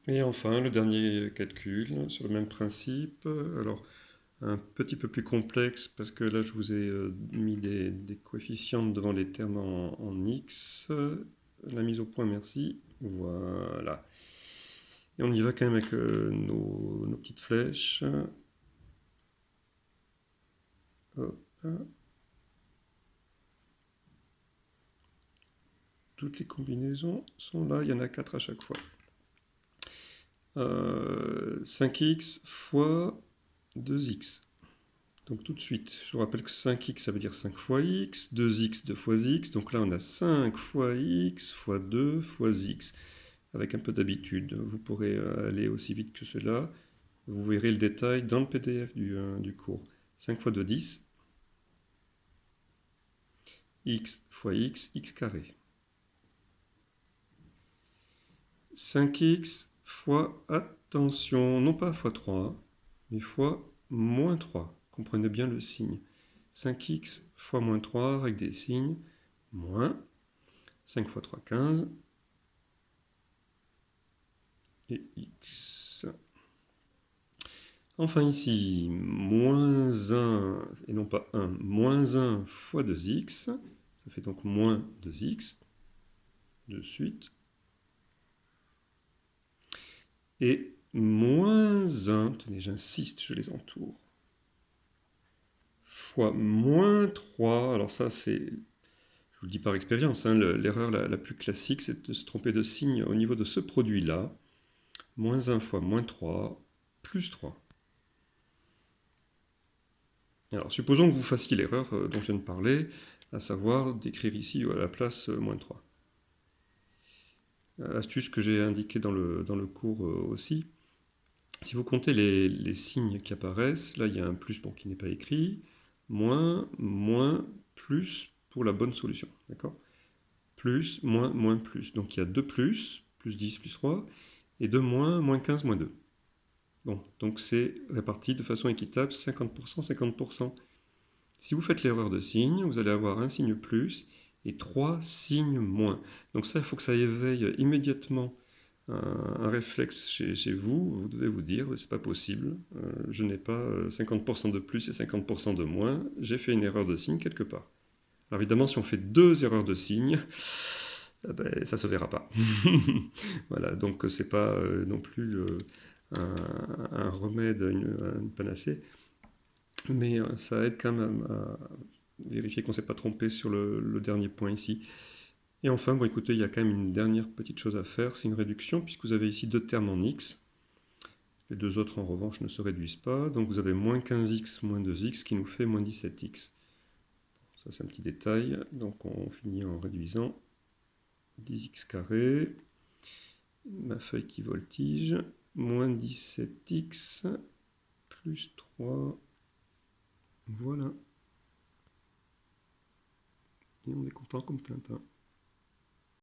Et enfin, le dernier calcul, sur le même principe. Alors, un petit peu plus complexe, parce que là, je vous ai mis des coefficients devant les termes en x. La mise au point, merci. Voilà. Et on y va quand même avec nos petites flèches. Hop. Toutes les combinaisons sont là, il y en a 4 à chaque fois. 5x fois 2x. Donc tout de suite, je vous rappelle que 5x, ça veut dire 5 fois x, 2x, 2 fois x. Donc là, on a 5 fois x fois 2 fois x. Avec un peu d'habitude, vous pourrez aller aussi vite que cela. Vous verrez le détail dans le PDF du cours. 5 fois 2, 10. X fois x, x carré. 5x fois, attention, non pas fois 3, mais fois moins 3. Comprenez bien le signe. 5x fois moins 3 avec des signes. Moins. 5 fois 3, 15. Et x. Enfin ici, moins 1, et non pas 1, moins 1 fois 2x. Ça fait donc moins 2x. De suite. Et moins 1, tenez, j'insiste, je les entoure, fois moins 3, alors ça c'est, je vous le dis par expérience, hein, l'erreur la plus classique c'est de se tromper de signe au niveau de ce produit-là. Moins 1 fois moins 3, plus 3. Alors supposons que vous fassiez l'erreur dont je viens de parler, à savoir d'écrire ici à la place moins 3. Astuce que j'ai indiquée dans le cours aussi. Si vous comptez les signes qui apparaissent, là il y a un plus bon, qui n'est pas écrit, moins, moins, plus pour la bonne solution. D'accord? Plus, moins, moins, plus. Donc il y a 2 plus 10, plus 3, et 2 moins, moins 15, moins 2. Bon, donc c'est réparti de façon équitable, 50%, 50%. Si vous faites l'erreur de signe, vous allez avoir un signe plus et 3 signes moins. Donc ça, il faut que ça éveille immédiatement un réflexe chez vous. Vous devez vous dire, c'est pas possible, je n'ai pas 50% de plus et 50% de moins, j'ai fait une erreur de signe quelque part. Alors évidemment, si on fait 2 erreurs de signe, ben, ça se verra pas. Voilà, donc c'est pas non plus un remède, une panacée, mais ça aide quand même à vérifier qu'on ne s'est pas trompé sur le dernier point ici. Et enfin, bon écoutez, il y a quand même une dernière petite chose à faire, c'est une réduction, puisque vous avez ici 2 termes en x. Les 2 autres en revanche ne se réduisent pas, donc vous avez moins 15x moins 2x qui nous fait moins 17x. Ça c'est un petit détail, donc on finit en réduisant. 10x carré, ma feuille qui voltige, moins 17x, plus 3, voilà. Et on est content comme Tintin.